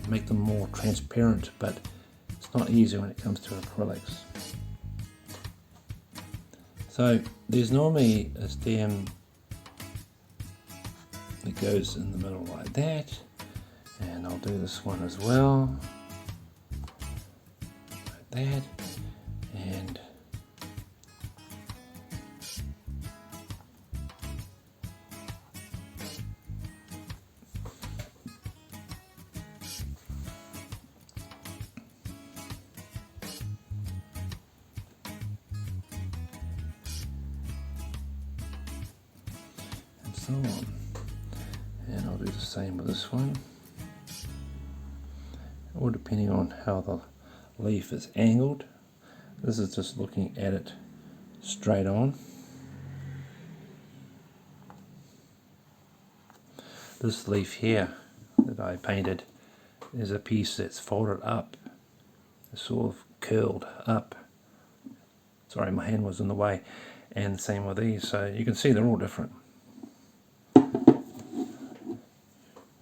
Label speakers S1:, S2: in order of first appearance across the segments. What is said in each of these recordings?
S1: make them more transparent, but it's not easy when it comes to acrylics. So there's normally a stem that goes in the middle like that, and I'll do this one as well, like that, and so on. And I'll do the same with this one, or depending on how the leaf is angled. This is just looking at it straight on. This leaf here that I painted is a piece that's folded up, it's sort of curled up. Sorry, my hand was in the way. And the same with these, so you can see they're all different.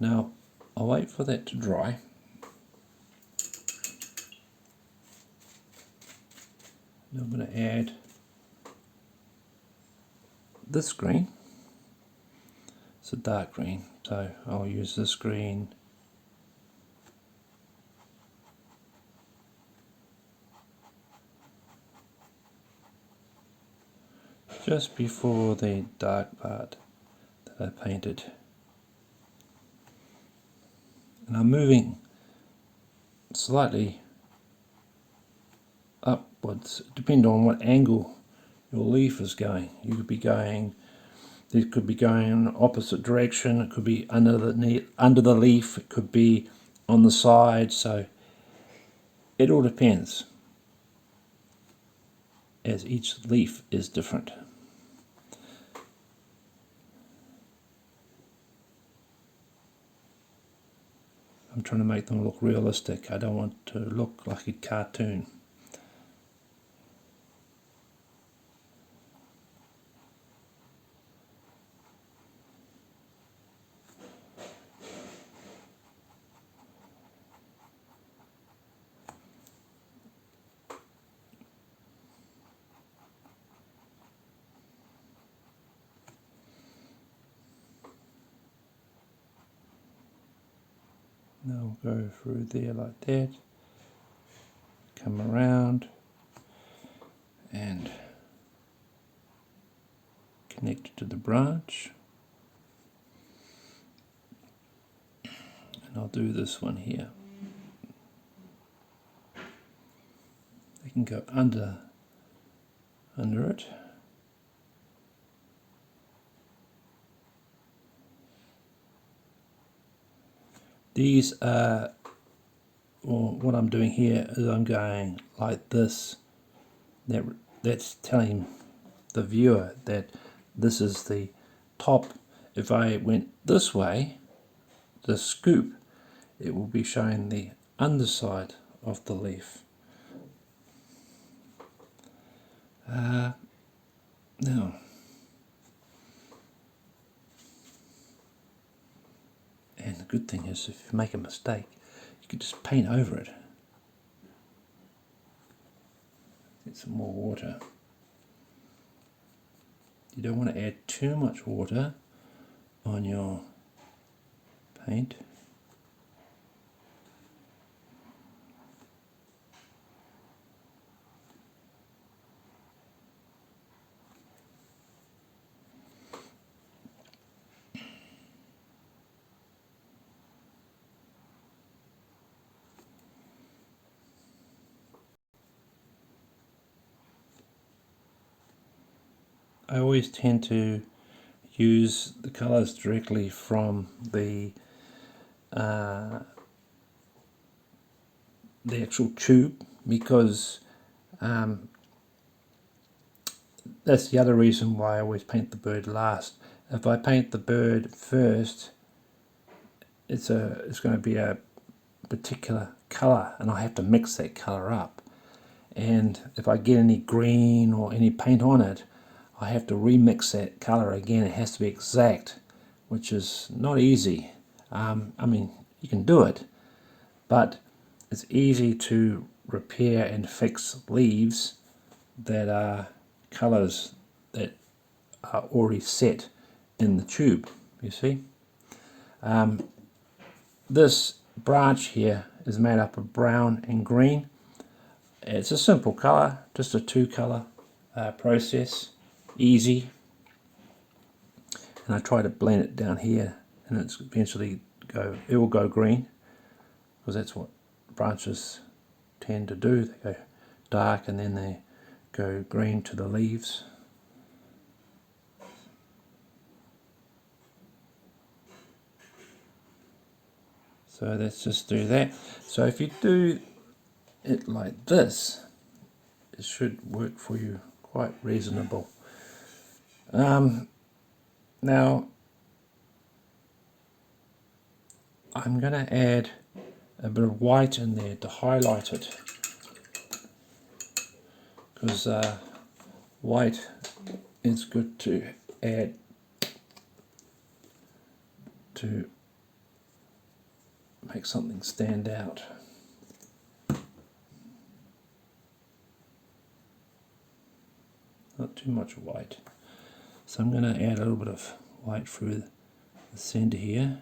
S1: Now I'll wait for that to dry. Now I'm going to add this green. It's a dark green, so I'll use this green just before the dark part that I painted. And I'm moving slightly upwards, depending on what angle your leaf is going. You could be going, it could be going in the opposite direction, it could be under the leaf, it could be on the side, so it all depends, as each leaf is different. I'm trying to make them look realistic. I don't want to look like a cartoon. Now we'll go through there like that, come around and connect it to the branch, and I'll do this one here. They can go under it. These are, well, what I'm doing here is I'm going like this. That's telling the viewer that this is the top. If I went this way, the scoop, it will be showing the underside of the leaf. Now, and the good thing is, if you make a mistake, you can just paint over it. Get some more water. You don't want to add too much water on your paint. I always tend to use the colours directly from the actual tube, because that's the other reason why I always paint the bird last. If I paint the bird first, it's going to be a particular colour, and I have to mix that colour up. And if I get any green or any paint on it, I have to remix that colour again. It has to be exact, which is not easy. I mean, you can do it, but it's easy to repair and fix leaves that are colours that are already set in the tube, you see. This branch here is made up of brown and green. It's a simple colour, just a two colour process, easy. And I try to blend it down here, and it will go green, because that's what branches tend to do. They go dark and then they go green to the leaves. So let's just do that. So if you do it like this, it should work for you quite reasonable. Now I'm going to add a bit of white in there to highlight it, because white is good to add to make something stand out. Not too much white. So I'm going to add a little bit of white through the center here.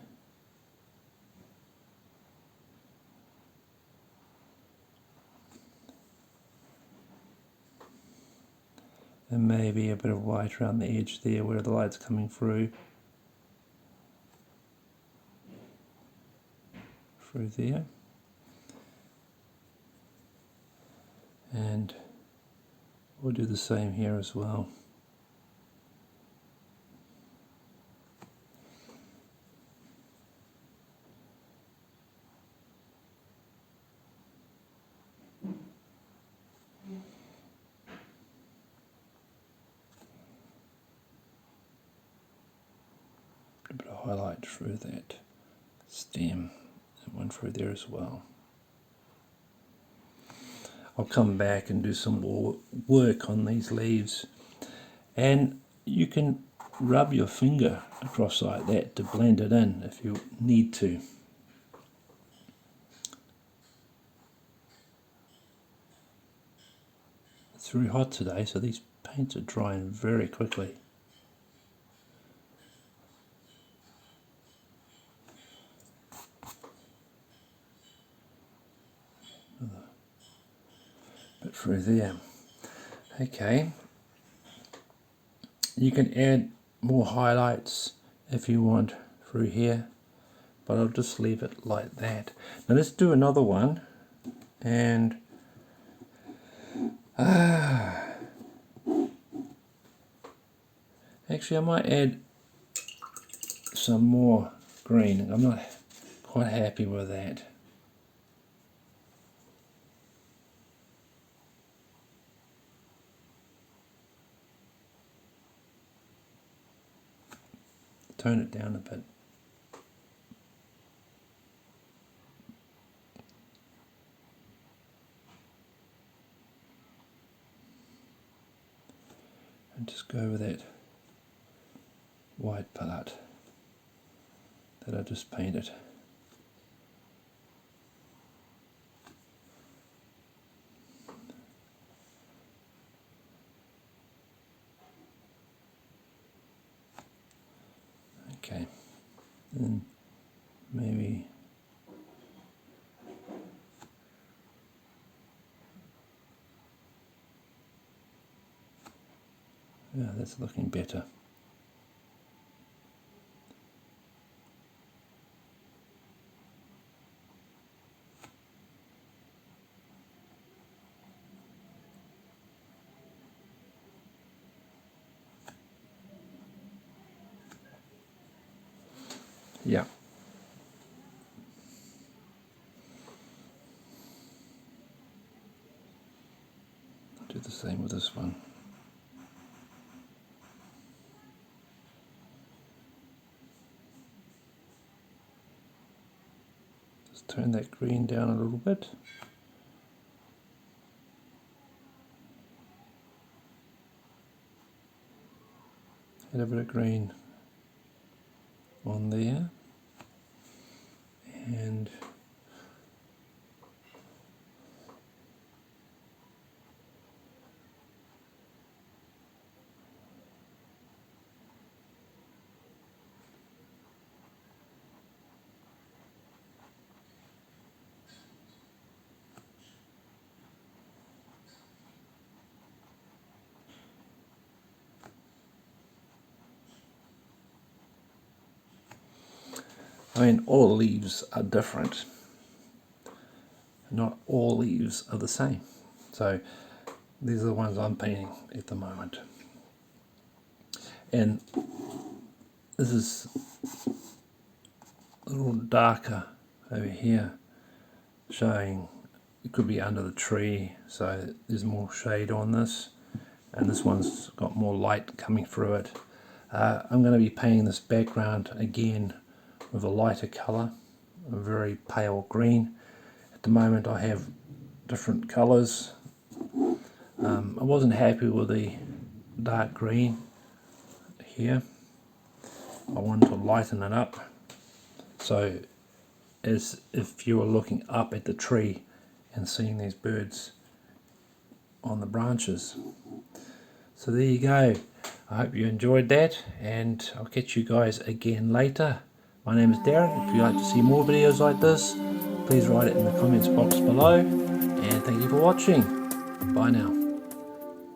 S1: And maybe a bit of white around the edge there where the light's coming through there. And we'll do the same here as well. A bit of highlight through that stem and one through there as well. I'll come back and do some more work on these leaves, and you can rub your finger across like that to blend it in if you need to. It's very hot today, so these paints are drying very quickly. Bit through there. Okay. You can add more highlights if you want through here, but I'll just leave it like that. Now let's do another one, and actually I might add some more green. I'm not quite happy with that. Tone it down a bit. And just go with that white part that I just painted. Okay, and maybe yeah, that's looking better. Yeah. Do the same with this one. Just turn that green down a little bit. Add a bit of green on there, and I mean, all leaves are different. Not all leaves are the same. So these are the ones I'm painting at the moment. And this is a little darker over here, showing it could be under the tree, so there's more shade on this, and this one's got more light coming through it. I'm going to be painting this background again with a lighter colour, a very pale green. At the moment I have different colours. I wasn't happy with the dark green here. I wanted to lighten it up, so as if you were looking up at the tree and seeing these birds on the branches. So there you go. I hope you enjoyed that, and I'll catch you guys again later. My name is Darren. If you'd like to see more videos like this, please write it in the comments box below, and thank you for watching. Bye now.